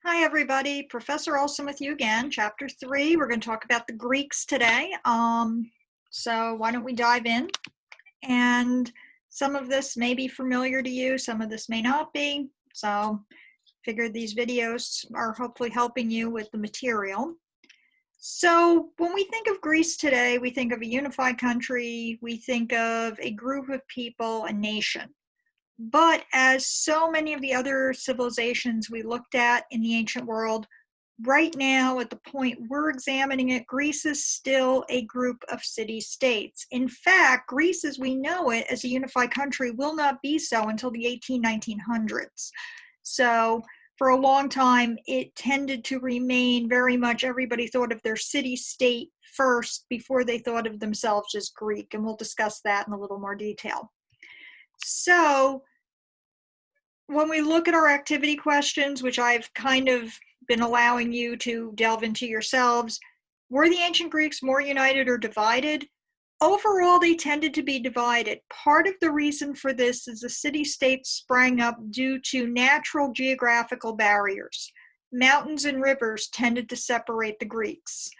Hi, everybody. Professor Olson with you again. Chapter 3. We're going to talk about the Greeks today. So why don't we dive in? And some of this may be familiar to you, some of this may not be. So figured these videos are hopefully helping you with the material. So when we think of Greece today, we think of a unified country, we think of a group of people, a nation. But as so many of the other civilizations we looked at in the ancient world, right now, at the point we're examining it, Greece is still a group of city-states. In fact, Greece as we know it as a unified country will not be so until the 1900s. So for a long time, it tended to remain very much everybody thought of their city-state first before they thought of themselves as Greek, and we'll discuss that in a little more detail. So when we look at our activity questions, which I've kind of been allowing you to delve into yourselves, were the ancient Greeks more united or divided? Overall, they tended to be divided. Part of the reason for this is the city-states sprang up due to natural geographical barriers. Mountains and rivers tended to separate the Greeks.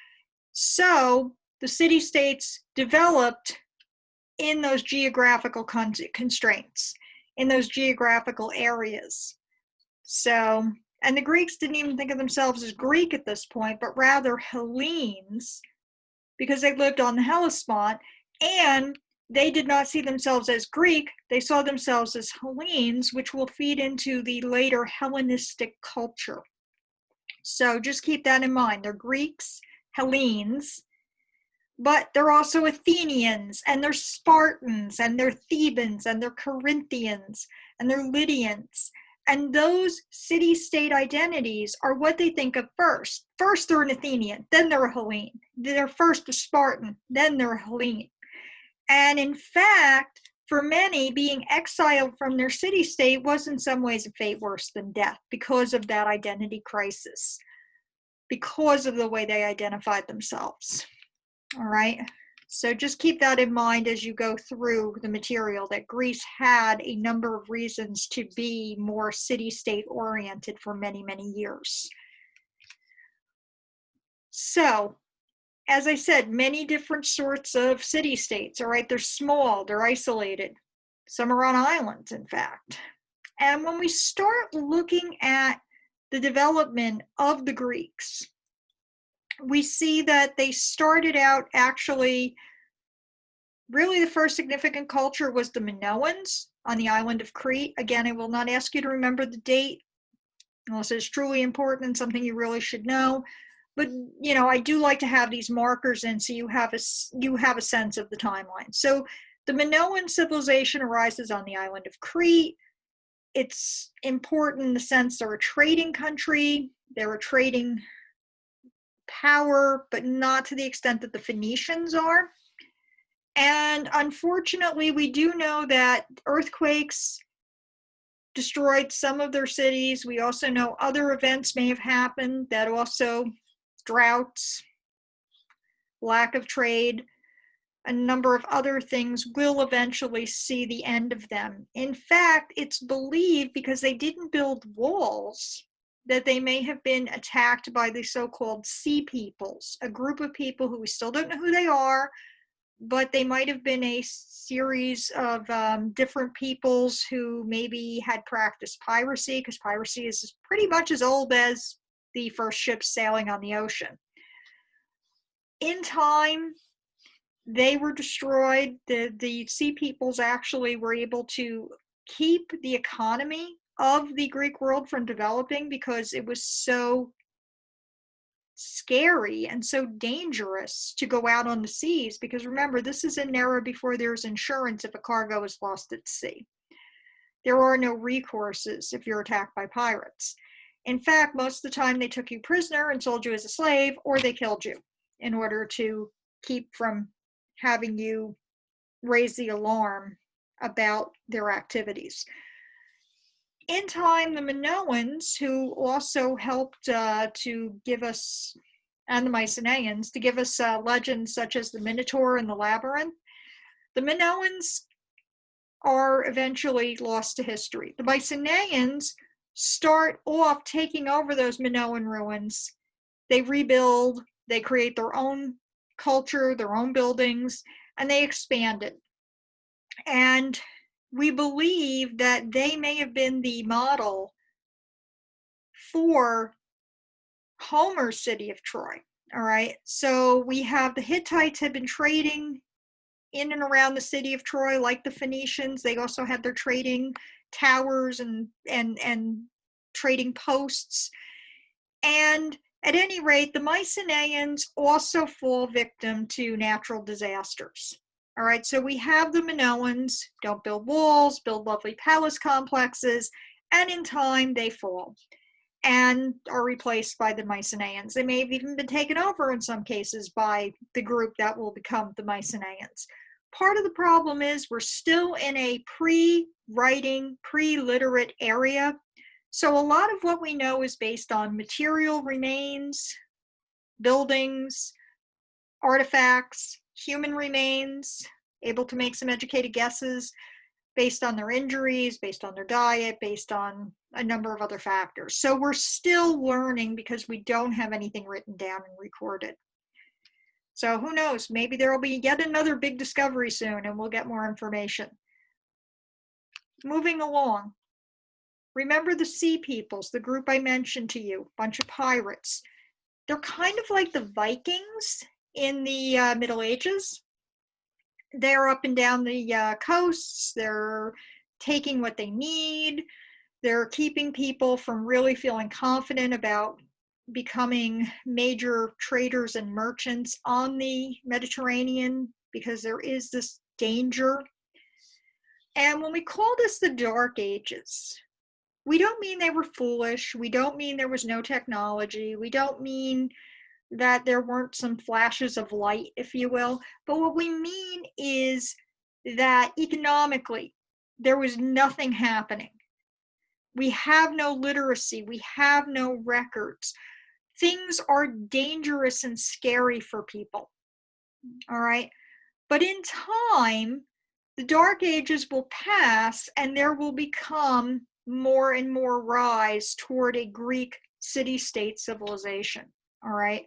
So the city-states developed in those geographical constraints, in those geographical areas. So, and the Greeks didn't even think of themselves as Greek at this point, but rather Hellenes, because they lived on the Hellespont, and they did not see themselves as Greek, they saw themselves as Hellenes, which will feed into the later Hellenistic culture. So just keep that in mind. They're Greeks, Hellenes, but they're also Athenians, and they're Spartans, and they're Thebans, and they're Corinthians, and they're Lydians. And those city-state identities are what they think of first. First, they're an Athenian, then they're a Hellene. They're first a Spartan, then they're a Hellene. And in fact, for many, being exiled from their city-state was in some ways a fate worse than death because of that identity crisis, because of the way they identified themselves. All right, so just keep that in mind as you go through the material, that Greece had a number of reasons to be more city-state oriented for many, many years. So, as I said, many different sorts of city-states, all right? They're small, they're isolated. Some are on islands, in fact. And when we start looking at the development of the Greeks, we see that they started out actually, really the first significant culture was the Minoans on the island of Crete. Again, I will not ask you to remember the date unless it's truly important and something you really should know. But, you know, I do like to have these markers in so you have a sense of the timeline. So the Minoan civilization arises on the island of Crete. It's important in the sense they're a trading country. They're a trading power, but not to the extent that the Phoenicians are. And unfortunately, we do know that earthquakes destroyed some of their cities. We also know other events may have happened that also, droughts, lack of trade, a number of other things will eventually see the end of them. In fact, it's believed because they didn't build walls that they may have been attacked by the so-called Sea Peoples, a group of people who we still don't know who they are, but they might have been a series of different peoples who maybe had practiced piracy, because piracy is pretty much as old as the first ships sailing on the ocean. In time, they were destroyed. The Sea Peoples actually were able to keep the economy of the Greek world from developing because it was so scary and so dangerous to go out on the seas, because remember, this is an era before there's insurance if a cargo is lost at sea. There are no recourses if you're attacked by pirates. In fact, most of the time they took you prisoner and sold you as a slave, or they killed you in order to keep from having you raise the alarm about their activities. In time, the Minoans, who also helped to give us, and the Mycenaeans, to give us legends such as the Minotaur and the Labyrinth, the Minoans are eventually lost to history. The Mycenaeans start off taking over those Minoan ruins. They rebuild, they create their own culture, their own buildings, and they expand it. And we believe that they may have been the model for Homer's city of Troy. All right. So we have the Hittites had been trading in and around the city of Troy, like the Phoenicians. They also had their trading towers and trading posts. And at any rate, the Mycenaeans also fall victim to natural disasters. All right, so we have the Minoans, don't build walls, build lovely palace complexes, and in time they fall and are replaced by the Mycenaeans. They may have even been taken over in some cases by the group that will become the Mycenaeans. Part of the problem is we're still in a pre-writing, pre-literate area. So a lot of what we know is based on material remains, buildings, artifacts, human remains, able to make some educated guesses based on their injuries, based on their diet, based on a number of other factors. So we're still learning because we don't have anything written down and recorded. So who knows, maybe there will be yet another big discovery soon and we'll get more information. Moving along. Remember the Sea Peoples, the group I mentioned to you, bunch of pirates. They're kind of like the Vikings in the Middle Ages. They're up and down the coasts. They're taking what they need. They're keeping people from really feeling confident about becoming major traders and merchants on the Mediterranean because there is this danger. And when we call this the Dark Ages, we don't mean they were foolish. We don't mean there was no technology. We don't mean that there weren't some flashes of light, if you will. But what we mean is that economically, there was nothing happening. We have no literacy. We have no records. Things are dangerous and scary for people. All right. But in time, the Dark Ages will pass and there will become more and more rise toward a Greek city-state civilization. All right.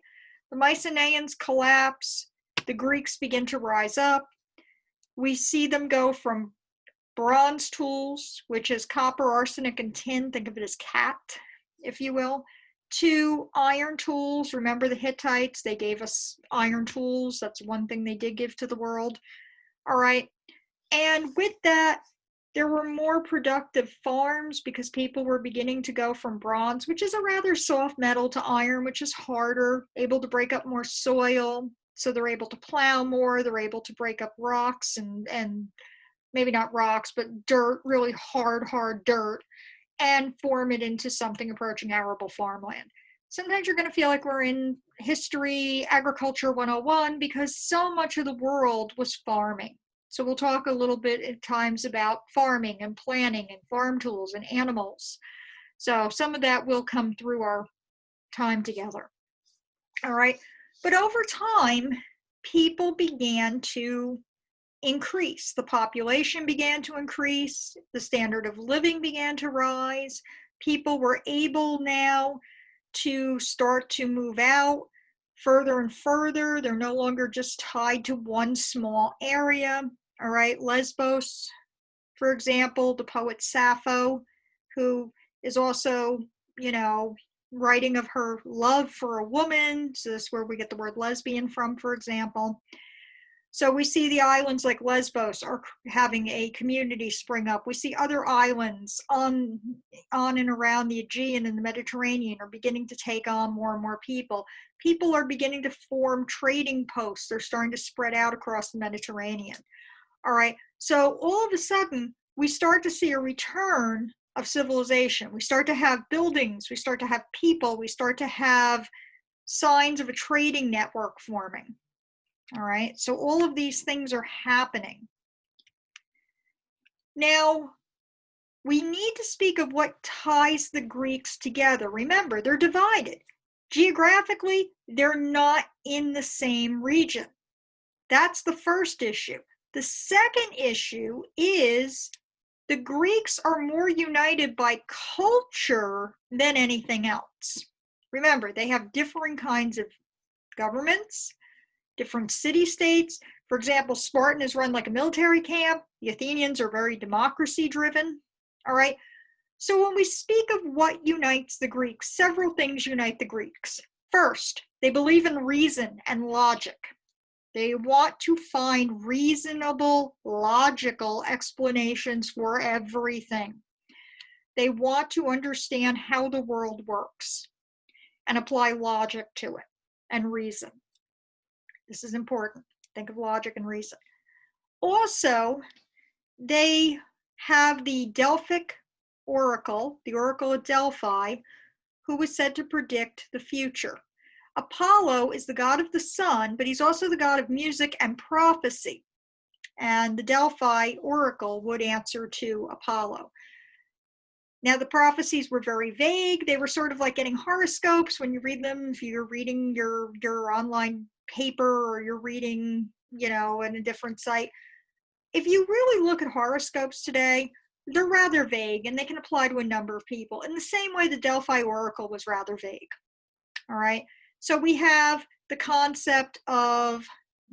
The Mycenaeans collapse. The Greeks begin to rise up. We see them go from bronze tools, which is copper, arsenic, and tin. Think of it as cat, if you will, to iron tools. Remember the Hittites? They gave us iron tools. That's one thing they did give to the world. All right. And with that, there were more productive farms because people were beginning to go from bronze, which is a rather soft metal, to iron, which is harder, able to break up more soil. So they're able to plow more. They're able to break up rocks and maybe not rocks, but dirt, really hard dirt, and form it into something approaching arable farmland. Sometimes you're going to feel like we're in history, agriculture 101, because so much of the world was farming. So we'll talk a little bit at times about farming and planning and farm tools and animals. So some of that will come through our time together. All right. But over time, people began to increase. The population began to increase. The standard of living began to rise. People were able now to start to move out further and further. They're no longer just tied to one small area. All right, Lesbos, for example, the poet Sappho, who is also, writing of her love for a woman. So this is where we get the word lesbian from, for example. So we see the islands like Lesbos are having a community spring up. We see other islands on and around the Aegean and the Mediterranean are beginning to take on more and more people. People are beginning to form trading posts. They're starting to spread out across the Mediterranean. All right, so all of a sudden, we start to see a return of civilization. We start to have buildings. We start to have people. We start to have signs of a trading network forming. All right, so all of these things are happening. Now, we need to speak of what ties the Greeks together. Remember, they're divided. Geographically, they're not in the same region. That's the first issue. The second issue is the Greeks are more united by culture than anything else. Remember, they have different kinds of governments, different city-states. For example, Spartan is run like a military camp. The Athenians are very democracy-driven. All right. So when we speak of what unites the Greeks, several things unite the Greeks. First, they believe in reason and logic. They want to find reasonable, logical explanations for everything. They want to understand how the world works and apply logic to it and reason. This is important. Think of logic and reason. Also, they have the Delphic oracle, the Oracle of Delphi, who was said to predict the future. Apollo is the god of the sun, but he's also the god of music and prophecy. And the Delphi oracle would answer to Apollo. Now, the prophecies were very vague. They were sort of like getting horoscopes when you read them. If you're reading your online paper or you're reading, in a different site. If you really look at horoscopes today, they're rather vague and they can apply to a number of people. In the same way, the Delphi oracle was rather vague. All right. So we have the concept of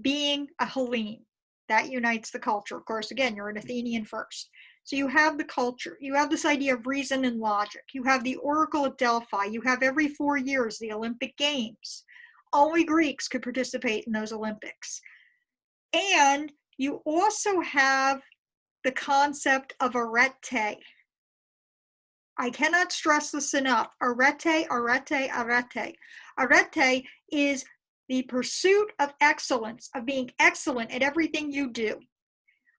being a Hellene. That unites the culture. Of course, again, you're an Athenian first. So you have the culture. You have this idea of reason and logic. You have the Oracle of Delphi. You have every 4 years the Olympic Games. Only Greeks could participate in those Olympics. And you also have the concept of arete. I cannot stress this enough. Arete, arete, arete. Arete is the pursuit of excellence, of being excellent at everything you do.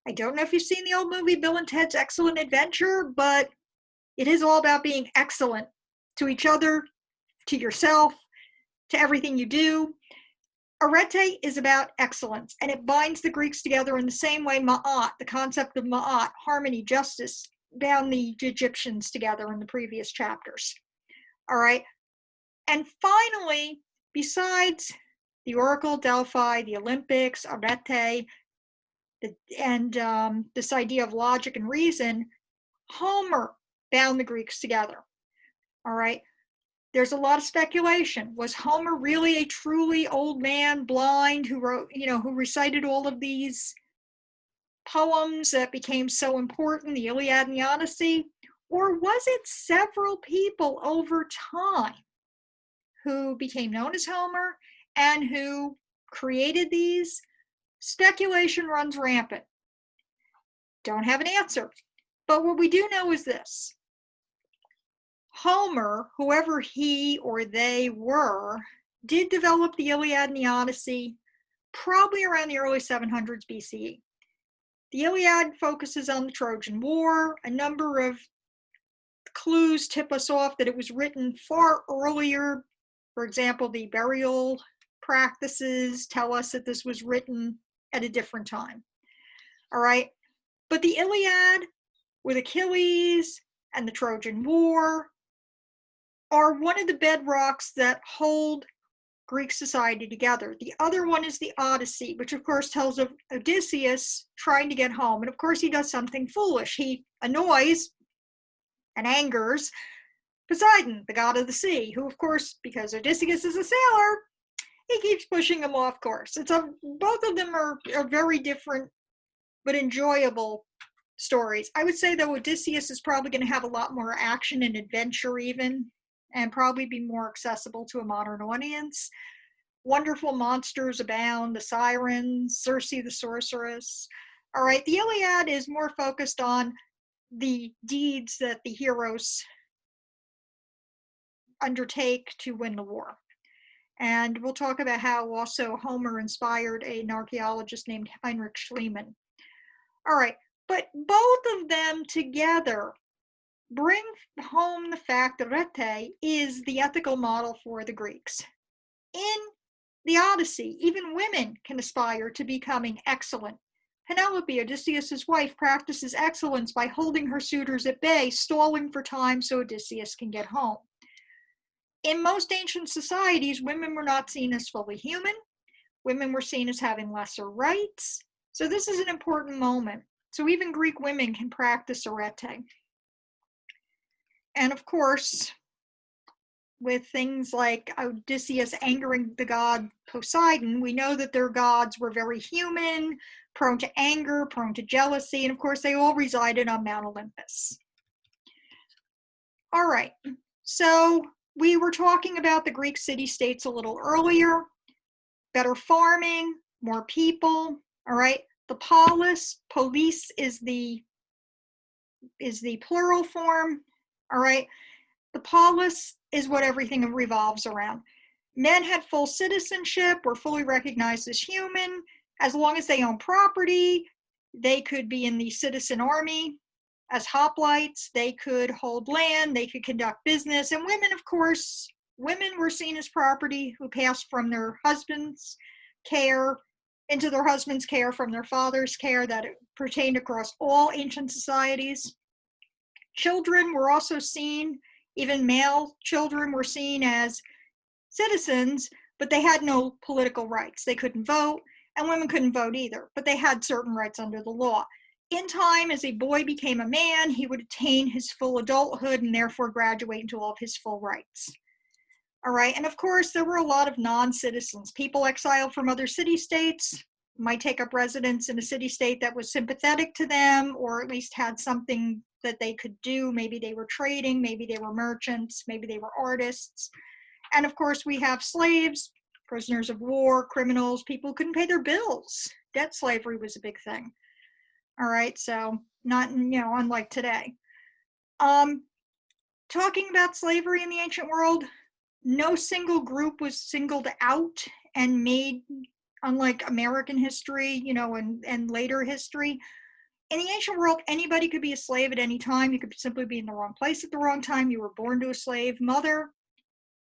I don't know if you've seen the old movie Bill and Ted's Excellent Adventure, but it is all about being excellent to each other, to yourself, to everything you do. Arete is about excellence, and it binds the Greeks together in the same way Ma'at, the concept of Ma'at, harmony, justice, bound the Egyptians together in the previous chapters. All right. And finally, besides the Oracle, Delphi, the Olympics, arete, and this idea of logic and reason, Homer bound the Greeks together. All right. There's a lot of speculation. Was Homer really a truly old man, blind, who wrote, who recited all of these poems that became so important, the Iliad and the Odyssey? Or was it several people over time who became known as Homer and who created these? Speculation runs rampant. Don't have an answer. But what we do know is this. Homer, whoever he or they were, did develop the Iliad and the Odyssey probably around the early 700s BCE. The Iliad focuses on the Trojan War. A number of clues tip us off that it was written far earlier. For example, the burial practices tell us that this was written at a different time. All right. But the Iliad with Achilles and the Trojan War are one of the bedrocks that hold Greek society together. The other one is the Odyssey, which of course tells of Odysseus trying to get home. And of course he does something foolish. He annoys and angers Poseidon, the god of the sea, who of course, because Odysseus is a sailor, he keeps pushing him off course. Both of them are very different but enjoyable stories. I would say though Odysseus is probably going to have a lot more action and adventure even, and probably be more accessible to a modern audience. Wonderful monsters abound, the sirens, Circe the sorceress. All right, the Iliad is more focused on the deeds that the heroes undertake to win the war. And we'll talk about how also Homer inspired an archaeologist named Heinrich Schliemann. All right, but both of them together bring home the fact that arete is the ethical model for the Greeks. In the Odyssey, even women can aspire to becoming excellent. Penelope, Odysseus' wife, practices excellence by holding her suitors at bay, stalling for time so Odysseus can get home. In most ancient societies, women were not seen as fully human. Women were seen as having lesser rights. So this is an important moment. So even Greek women can practice arete. And of course, with things like Odysseus angering the god Poseidon, we know that their gods were very human, prone to anger, prone to jealousy, and of course they all resided on Mount Olympus. All right, so we were talking about the Greek city-states a little earlier. Better farming, more people, all right? The polis, police is the plural form, all right? The polis is what everything revolves around. Men had full citizenship, were fully recognized as human. As long as they owned property, they could be in the citizen army. As hoplites, they could hold land, they could conduct business. And women, of course, women were seen as property who passed from their husband's care into their husband's care, from their father's care, that it pertained across all ancient societies. Children were also seen, even male children were seen as citizens, but they had no political rights. They couldn't vote, and women couldn't vote either, but they had certain rights under the law. In time, as a boy became a man, he would attain his full adulthood and therefore graduate into all of his full rights. All right, and of course, there were a lot of non-citizens, people exiled from other city-states, might take up residence in a city-state that was sympathetic to them, or at least had something that they could do. Maybe they were trading, maybe they were merchants, maybe they were artists. And of course, we have slaves, prisoners of war, criminals, people who couldn't pay their bills. Debt slavery was a big thing. All right, so not, unlike today. Talking about slavery in the ancient world, no single group was singled out and made, unlike American history, and later history. In the ancient world, anybody could be a slave at any time. You could simply be in the wrong place at the wrong time. You were born to a slave mother.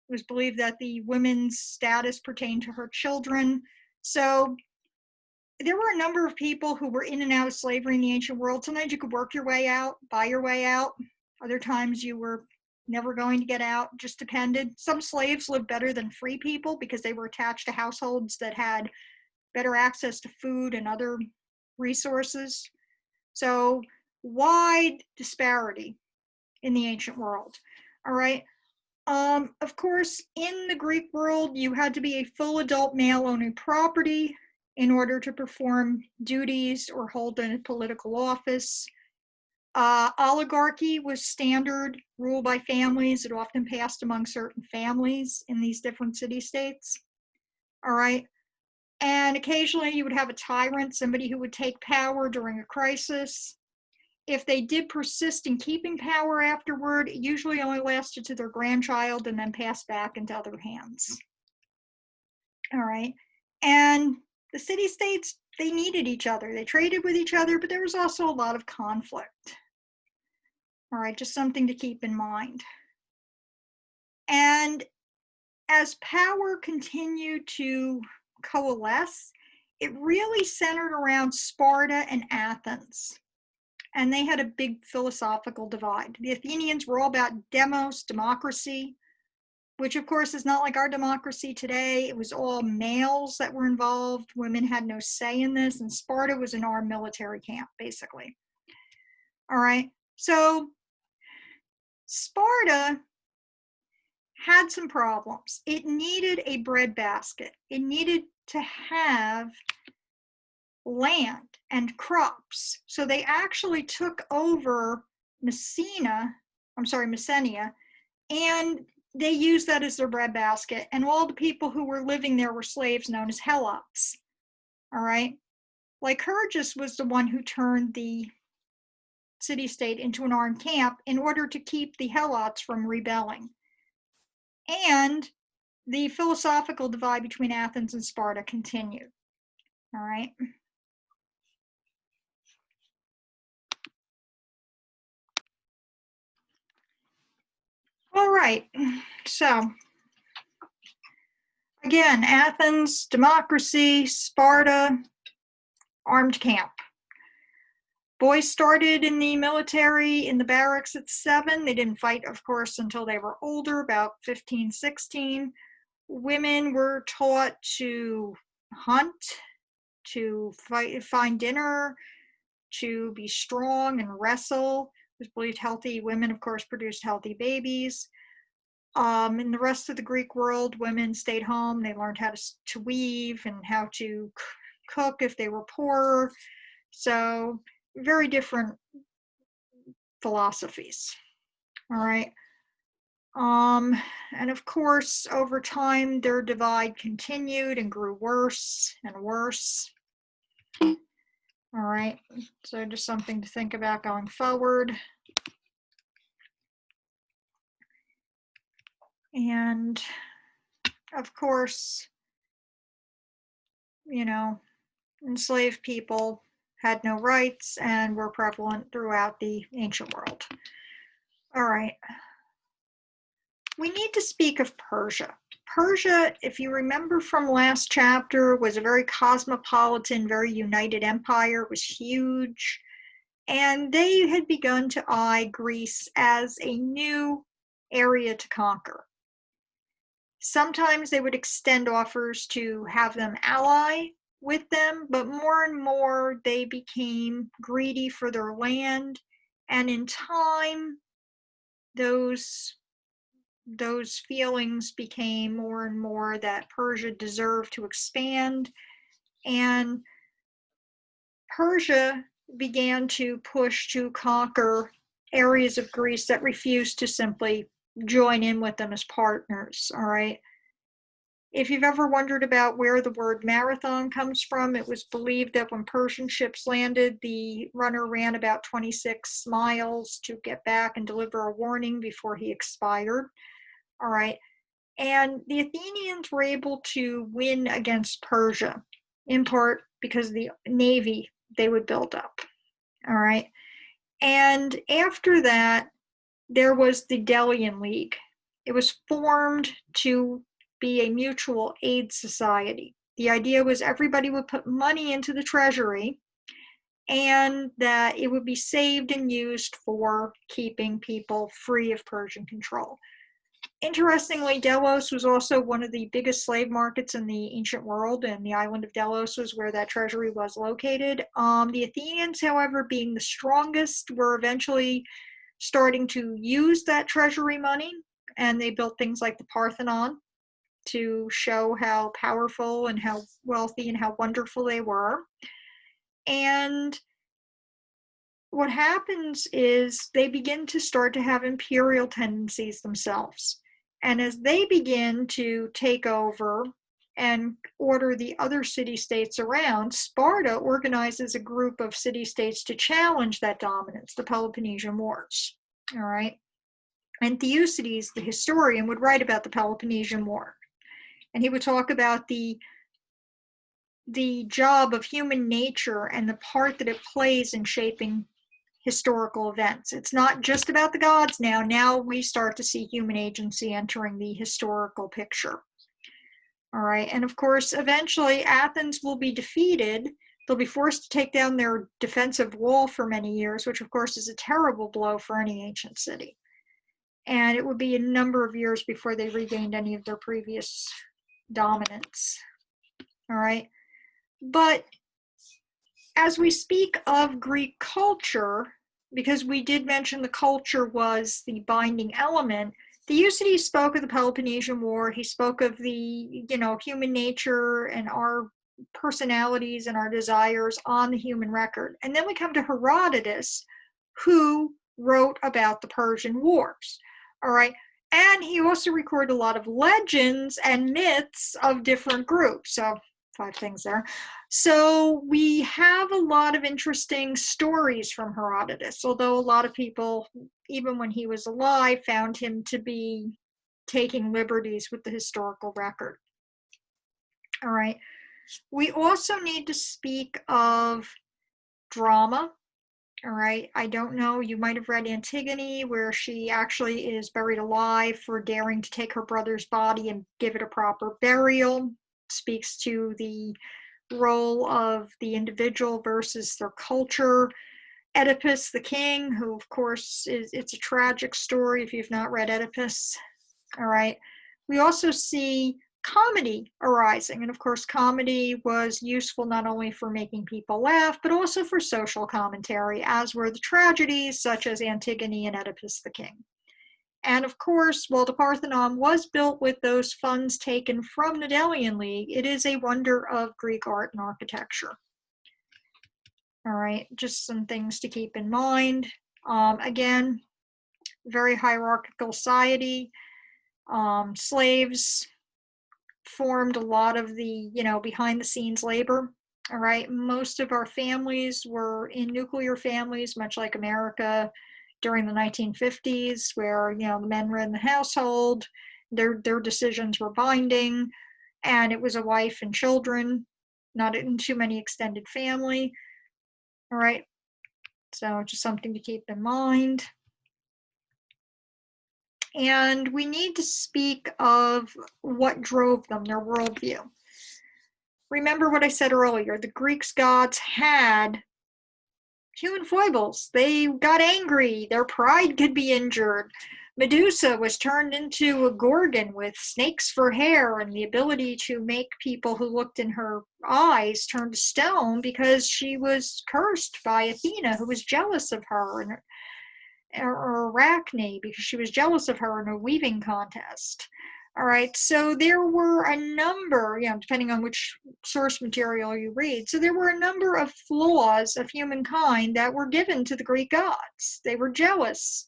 It was believed that the women's status pertained to her children. So there were a number of people who were in and out of slavery in the ancient world. Sometimes you could work your way out, buy your way out. Other times you were never going to get out, just depended. Some slaves lived better than free people because they were attached to households that had better access to food and other resources. So wide disparity in the ancient world. All right. Of course, in the Greek world, you had to be a full adult male owning property in order to perform duties or hold a political office. Oligarchy was standard, ruled by families. It often passed among certain families in these different city-states. All right. And occasionally you would have a tyrant, somebody who would take power during a crisis. If they did persist in keeping power afterward, it usually only lasted to their grandchild and then passed back into other hands. All right. And the city-states, they needed each other. They traded with each other, but there was also a lot of conflict. All right, just something to keep in mind. And as power continued to coalesce, it really centered around Sparta and Athens. And they had a big philosophical divide. The Athenians were all about demos, democracy, which of course is not like our democracy today. It was all males that were involved. Women had no say in this, and Sparta was an armed military camp, basically. All right, so Sparta had some problems. It needed a breadbasket. It needed to have land and crops. So they actually took over Messenia, and they used that as their breadbasket. And all the people who were living there were slaves known as helots. All right. Lycurgus was the one who turned the city-state into an armed camp in order to keep the helots from rebelling. And the philosophical divide between Athens and Sparta continued. All right. All right, so again, Athens, democracy, Sparta, armed camp. Boys started in the military, in the barracks at 7. They didn't fight, of course, until they were older, about 15, 16. Women were taught to hunt, to find dinner, to be strong and wrestle. It was believed healthy women, of course, produced healthy babies. In the rest of the Greek world, women stayed home. They learned how to weave and how to cook if they were poor. So very different philosophies. All right. And of course, over time, their divide continued and grew worse and worse. All right. So just something to think about going forward. And of course, you know, enslaved people had no rights and were prevalent throughout the ancient world. All right. We need to speak of Persia. Persia, if you remember from last chapter, was a very cosmopolitan, very united empire. It was huge. And they had begun to eye Greece as a new area to conquer. Sometimes they would extend offers to have them ally with them, but more and more they became greedy for their land. And in time, those feelings became more and more that Persia deserved to expand. And Persia began to push to conquer areas of Greece that refused to simply join in with them as partners. All right. If you've ever wondered about where the word marathon comes from, it was believed that when Persian ships landed, the runner ran about 26 miles to get back and deliver a warning before he expired. All right. And the Athenians were able to win against Persia, in part because of the navy they would build up. All right. And after that, there was the Delian League. It was formed to be a mutual aid society. The idea was everybody would put money into the treasury and that it would be saved and used for keeping people free of Persian control. Interestingly, Delos was also one of the biggest slave markets in the ancient world, and the island of Delos was where that treasury was located. The Athenians, however, being the strongest, were eventually starting to use that treasury money, and they built things like the Parthenon to show how powerful and how wealthy and how wonderful they were. And what happens is they begin to start to have imperial tendencies themselves. And as they begin to take over and order the other city-states around, Sparta organizes a group of city-states to challenge that dominance, the Peloponnesian Wars. All right. And Thucydides, the historian, would write about the Peloponnesian War. And he would talk about the job of human nature and the part that it plays in shaping historical events. It's not just about the gods now. Now we start to see human agency entering the historical picture. All right. And of course, eventually Athens will be defeated. They'll be forced to take down their defensive wall for many years, which of course is a terrible blow for any ancient city. And it would be a number of years before they regained any of their previous dominance. All right. But as we speak of Greek culture, because we did mention the culture was the binding element, Thucydides spoke of the Peloponnesian War. He spoke of the, human nature and our personalities and our desires on the human record. And then we come to Herodotus, who wrote about the Persian Wars. All right. And he also recorded a lot of legends and myths of different groups. So 5 things there. So we have a lot of interesting stories from Herodotus, although a lot of people, even when he was alive, found him to be taking liberties with the historical record. All right. We also need to speak of drama. All right. I don't know. You might have read Antigone, where she actually is buried alive for daring to take her brother's body and give it a proper burial. Speaks to the role of the individual versus their culture. Oedipus, the king, who of course it's a tragic story if you've not read Oedipus. All right. We also see comedy arising. And of course, comedy was useful not only for making people laugh, but also for social commentary, as were the tragedies such as Antigone and Oedipus the King. And of course, while the Parthenon was built with those funds taken from the Delian League, it is a wonder of Greek art and architecture. All right, just some things to keep in mind. Again, very hierarchical society. Slaves formed a lot of the, behind the scenes labor. All right, most of our families were in nuclear families, much like America during the 1950s, where, the men ran the household, their decisions were binding, and it was a wife and children, not in too many extended family. All right, so just something to keep in mind. And we need to speak of what drove them, their worldview. Remember what I said earlier, the Greeks' gods had human foibles. They got angry, their pride could be injured. Medusa was turned into a gorgon with snakes for hair and the ability to make people who looked in her eyes turn to stone because she was cursed by Athena, who was jealous of her, or Arachne, because she was jealous of her in a weaving contest. All right, so there were a number, depending on which source material you read, so there were a number of flaws of humankind that were given to the Greek gods. They were jealous.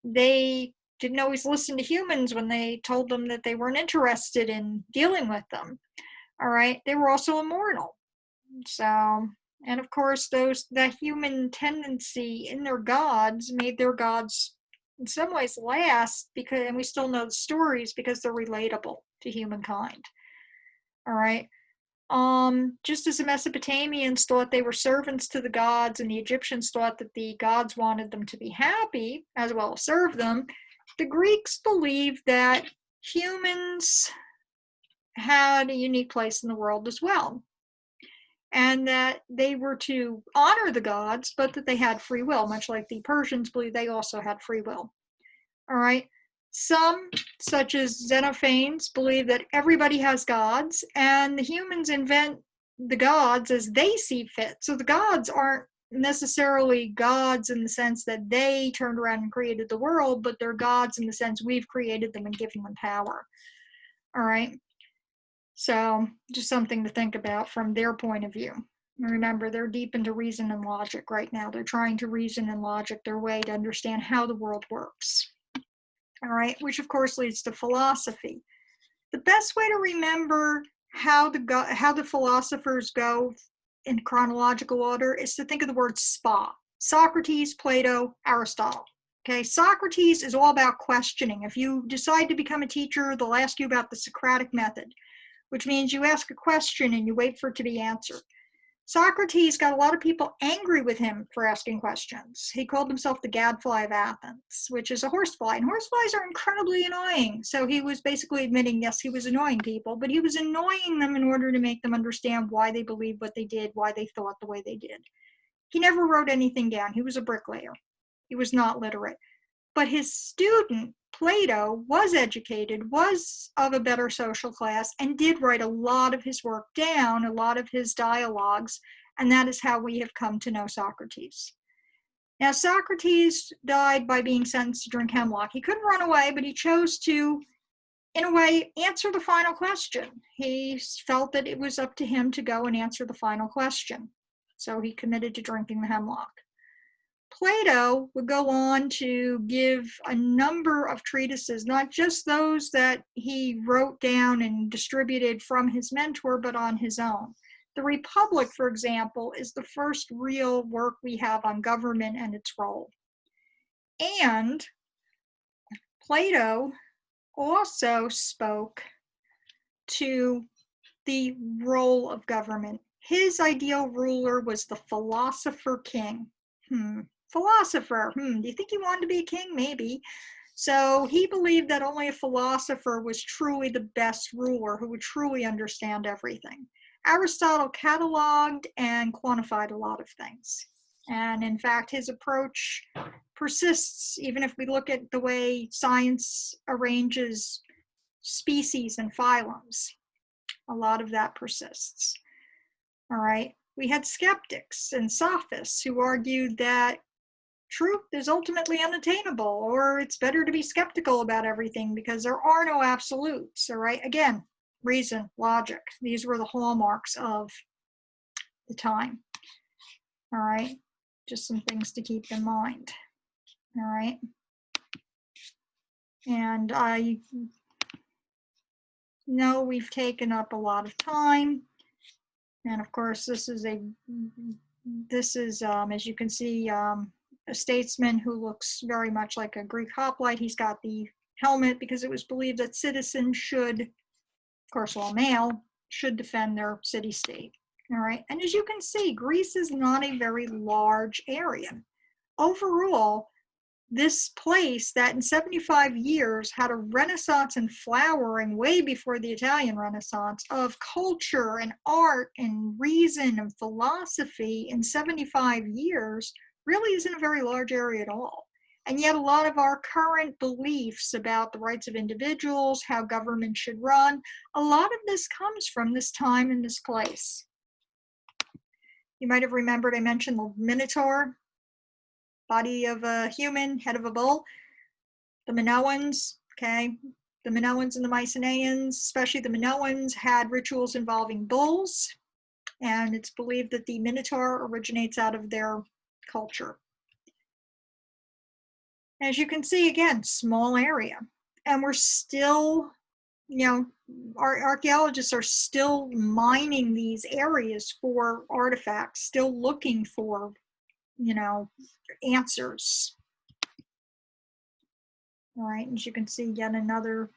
They didn't always listen to humans when they told them that they weren't interested in dealing with them. All right, they were also immortal. So, and of course, that human tendency in their gods made their gods in some ways last, and we still know the stories because they're relatable to humankind. All right. Just as the Mesopotamians thought they were servants to the gods and the Egyptians thought that the gods wanted them to be happy as well as serve them, the Greeks believed that humans had a unique place in the world as well, and that they were to honor the gods, but that they had free will, much like the Persians believed they also had free will. All right. Some, such as Xenophanes, believe that everybody has gods, and the humans invent the gods as they see fit. So the gods aren't necessarily gods in the sense that they turned around and created the world, but they're gods in the sense we've created them and given them power. All right. So just something to think about from their point of view. Remember, they're deep into reason and logic right now. They're trying to reason and logic their way to understand how the world works. All right, which of course leads to philosophy. The best way to remember how the philosophers go in chronological order is to think of the word spa. Socrates, Plato, Aristotle. Okay, Socrates is all about questioning. If you decide to become a teacher, they'll ask you about the Socratic method, which means you ask a question and you wait for it to be answered. Socrates got a lot of people angry with him for asking questions. He called himself the gadfly of Athens, which is a horsefly, and horseflies are incredibly annoying. So he was basically admitting, yes, he was annoying people, but he was annoying them in order to make them understand why they believed what they did, why they thought the way they did. He never wrote anything down. He was a bricklayer. He was not literate. But his student, Plato, was educated, was of a better social class, and did write a lot of his work down, a lot of his dialogues, and that is how we have come to know Socrates. Now, Socrates died by being sentenced to drink hemlock. He couldn't run away, but he chose to, in a way, answer the final question. He felt that it was up to him to go and answer the final question. So he committed to drinking the hemlock. Plato would go on to give a number of treatises, not just those that he wrote down and distributed from his mentor, but on his own. The Republic, for example, is the first real work we have on government and its role. And Plato also spoke to the role of government. His ideal ruler was the philosopher king. Philosopher, do you think he wanted to be a king? Maybe. So he believed that only a philosopher was truly the best ruler who would truly understand everything. Aristotle cataloged and quantified a lot of things. And in fact, his approach persists even if we look at the way science arranges species and phylums. A lot of that persists. All right. We had skeptics and sophists who argued that truth is ultimately unattainable, or it's better to be skeptical about everything because there are no absolutes. All right. Again, reason, logic. These were the hallmarks of the time. All right. Just some things to keep in mind. All right. And I know we've taken up a lot of time. And of course, this is, as you can see, a statesman who looks very much like a Greek hoplite. He's got the helmet because it was believed that citizens should, of course, all male, should defend their city-state. All right. And as you can see, Greece is not a very large area. Overall, this place that in 75 years had a renaissance and flowering way before the Italian Renaissance of culture and art and reason and philosophy in 75 years really isn't a very large area at all. And yet a lot of our current beliefs about the rights of individuals, how government should run, a lot of this comes from this time and this place. You might have remembered I mentioned the Minotaur, body of a human, head of a bull. The Minoans, okay, the Minoans and the Mycenaeans, especially the Minoans, had rituals involving bulls, and it's believed that the Minotaur originates out of their culture. As you can see, again, small area, and we're still, our archaeologists are still mining these areas for artifacts, still looking for, answers. All right, as you can see, yet another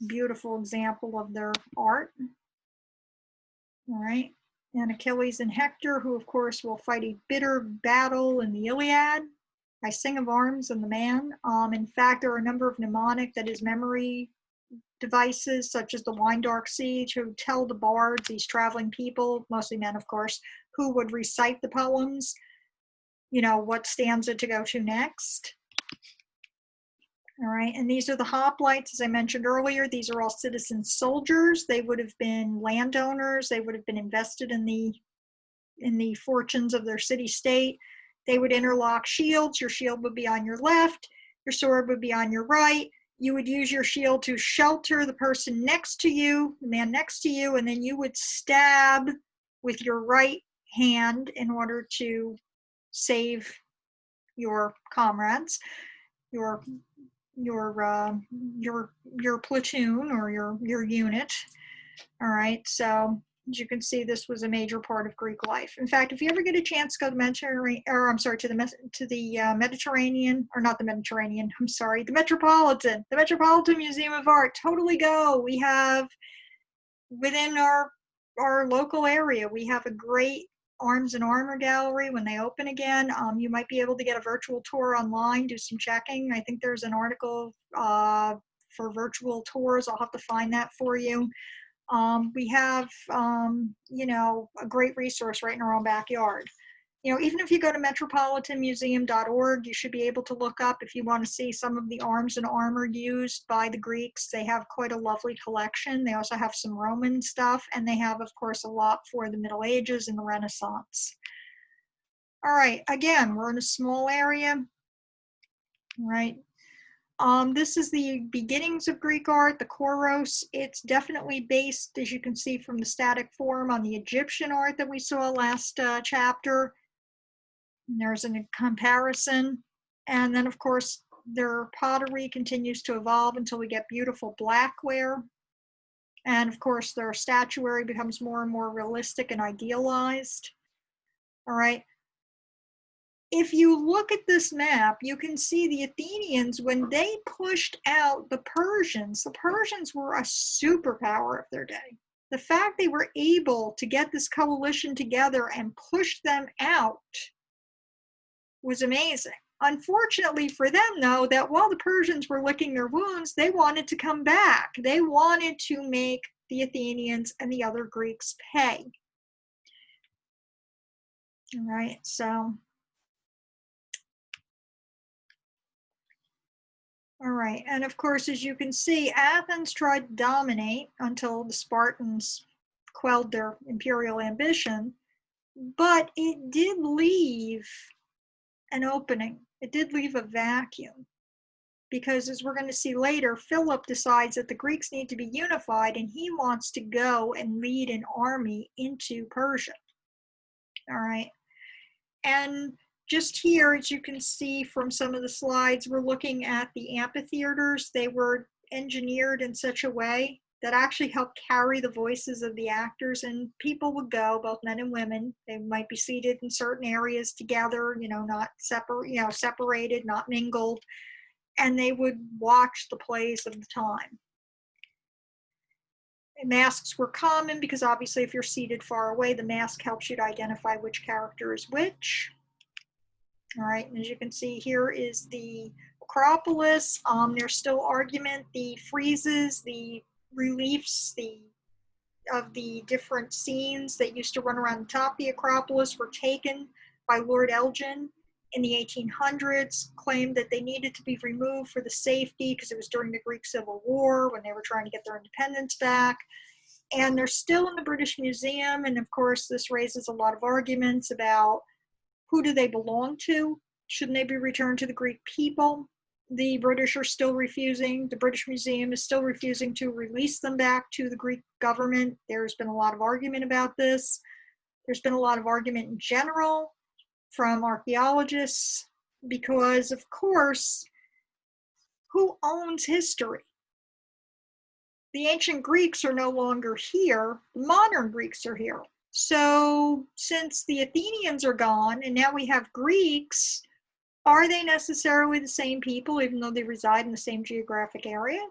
beautiful example of their art. All right, and Achilles and Hector, who of course will fight a bitter battle in the Iliad. I sing of arms and the man. In fact, there are a number of mnemonic, that is memory devices, such as the Wine Dark Sea, to tell the bards, these traveling people, mostly men of course, who would recite the poems, what stanza to go to next. All right, and these are the hoplites, as I mentioned earlier. These are all citizen soldiers. They would have been landowners. They would have been invested in the fortunes of their city-state. They would interlock shields. Your shield would be on your left. Your sword would be on your right. You would use your shield to shelter the person next to you, the man next to you, and then you would stab with your right hand in order to save your comrades, your platoon or your unit. All right, so as you can see, this was a major part of Greek life. In fact, if you ever get a chance to go to the Mediterranean, Mediterranean, or not the Mediterranean, I'm sorry, the Metropolitan Museum of Art, totally go. We have, within our local area, we have a great Arms and Armor gallery when they open again. You might be able to get a virtual tour online, do some checking. I think there's an article for virtual tours. I'll have to find that for you. We have, a great resource right in our own backyard. Even if you go to metropolitanmuseum.org, you should be able to look up if you want to see some of the arms and armor used by the Greeks. They have quite a lovely collection. They also have some Roman stuff, and they have, of course, a lot for the Middle Ages and the Renaissance. All right, again, we're in a small area, right? This is the beginnings of Greek art, the Kouros. It's definitely based, as you can see from the static form, on the Egyptian art that we saw last chapter. And there's a comparison. And then, of course, their pottery continues to evolve until we get beautiful blackware. And, of course, their statuary becomes more and more realistic and idealized. All right. If you look at this map, you can see the Athenians, when they pushed out the Persians were a superpower of their day. The fact they were able to get this coalition together and push them out was amazing. Unfortunately for them, though, that while the Persians were licking their wounds, they wanted to come back. They wanted to make the Athenians and the other Greeks pay. All right, so All right, and of course, as you can see, Athens tried to dominate until the Spartans quelled their imperial ambition, but it did leave an opening. It did leave a vacuum, because as we're going to see later, Philip decides that the Greeks need to be unified, and he wants to go and lead an army into Persia. All right, and just here, as you can see from some of the slides, we're looking at the amphitheaters. They were engineered in such a way that actually helped carry the voices of the actors, and people would go, both men and women. They might be seated in certain areas together, not separated, not mingled, and they would watch the plays of the time. Masks were common because obviously if you're seated far away, the mask helps you to identify which character is which. All right, and as you can see, here is the Acropolis. There's still argument. The friezes, the reliefs, of the different scenes that used to run around the top of the Acropolis were taken by Lord Elgin in the 1800s, claimed that they needed to be removed for the safety because it was during the Greek Civil War when they were trying to get their independence back. And they're still in the British Museum, and of course this raises a lot of arguments about who do they belong to? Shouldn't they be returned to the Greek people? The British are still refusing. The British Museum is still refusing to release them back to the Greek government. There's been a lot of argument about this. There's been a lot of argument in general from archaeologists because, of course, who owns history? The ancient Greeks are no longer here. The modern Greeks are here. So since the Athenians are gone and now we have Greeks, are they necessarily the same people even though they reside in the same geographic area?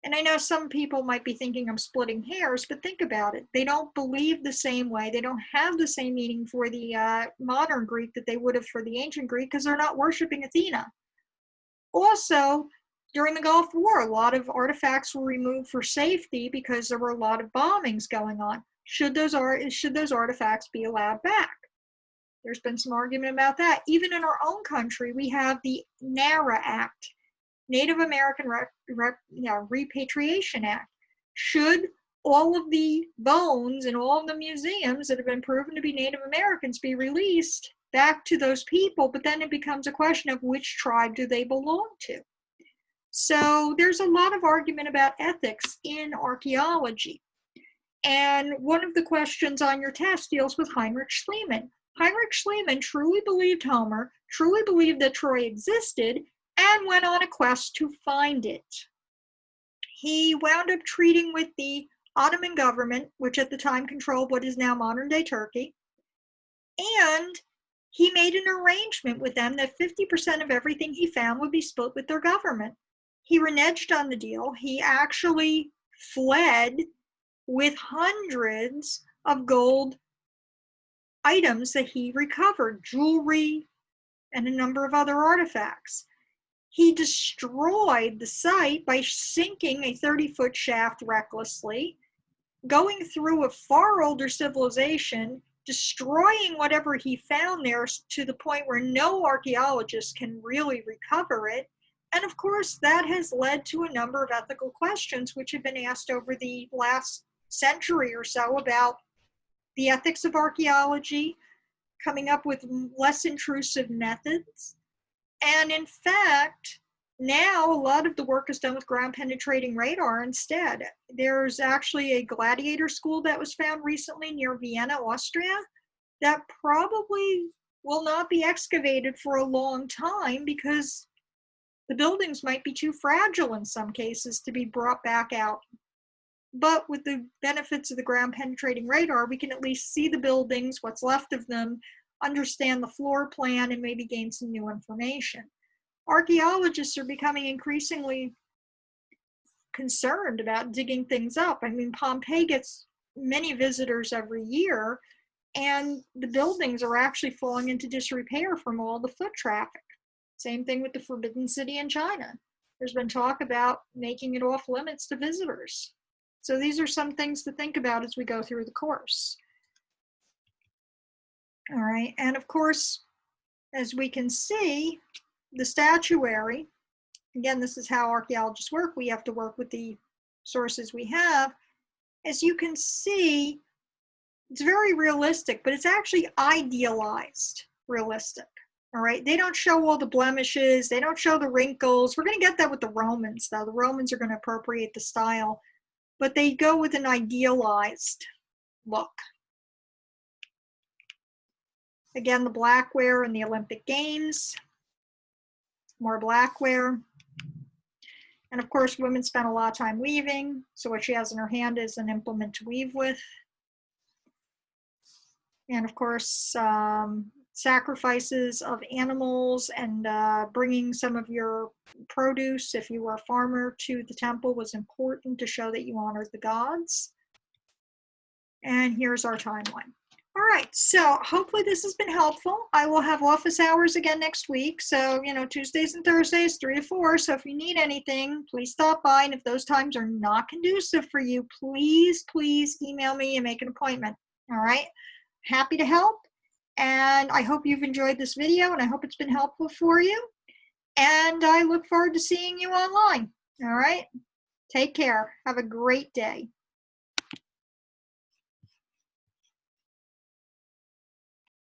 And I know some people might be thinking I'm splitting hairs, but think about it. They don't believe the same way. They don't have the same meaning for the modern Greek that they would have for the ancient Greek because they're not worshiping Athena. Also, during the Gulf War, a lot of artifacts were removed for safety because there were a lot of bombings going on. Should those artifacts be allowed back? There's been some argument about that. Even in our own country, we have the NARA Act, Native American Repatriation Act. Should all of the bones in all of the museums that have been proven to be Native Americans be released back to those people? But then it becomes a question of which tribe do they belong to? So there's a lot of argument about ethics in archaeology. And one of the questions on your test deals with Heinrich Schliemann. Heinrich Schliemann truly believed Homer, truly believed that Troy existed, and went on a quest to find it. He wound up treating with the Ottoman government, which at the time controlled what is now modern-day Turkey, and he made an arrangement with them that 50% of everything he found would be split with their government. He reneged on the deal. He actually fled with hundreds of gold items that he recovered, jewelry, and a number of other artifacts. He destroyed the site by sinking a 30-foot shaft recklessly, going through a far older civilization, destroying whatever he found there to the point where no archaeologist can really recover it. And of course, that has led to a number of ethical questions which have been asked over the last century or so about the ethics of archaeology, coming up with less intrusive methods. And in fact, now a lot of the work is done with ground penetrating radar instead. There's actually a gladiator school that was found recently near Vienna, Austria, that probably will not be excavated for a long time because the buildings might be too fragile in some cases to be brought back out. But with the benefits of the ground penetrating radar, we can at least see the buildings, what's left of them, understand the floor plan, and maybe gain some new information. Archaeologists are becoming increasingly concerned about digging things up. I mean, Pompeii gets many visitors every year, and the buildings are actually falling into disrepair from all the foot traffic. Same thing with the Forbidden City in China. There's been talk about making it off limits to visitors. So these are some things to think about as we go through the course. All right, and of course, as we can see, the statuary again, this is how archaeologists work. We have to work with the sources we have. As you can see, it's very realistic, but it's actually idealized realistic. All right, they don't show all the blemishes, they don't show the wrinkles. We're going to get that with the Romans, though. The Romans are going to appropriate the style, but they go with an idealized look. Again, the blackware in the Olympic Games, more blackware. And of course, women spend a lot of time weaving, so what she has in her hand is an implement to weave with. And of course, sacrifices of animals and bringing some of your produce, if you were a farmer, to the temple was important to show that you honored the gods. And here's our timeline. All right, so hopefully this has been helpful. I will have office hours again next week. So, Tuesdays and Thursdays, 3 to 4. So if you need anything, please stop by. And if those times are not conducive for you, please email me and make an appointment. All right, happy to help. And I hope you've enjoyed this video, and I hope it's been helpful for you. And I look forward to seeing you online. All right, take care. Have a great day.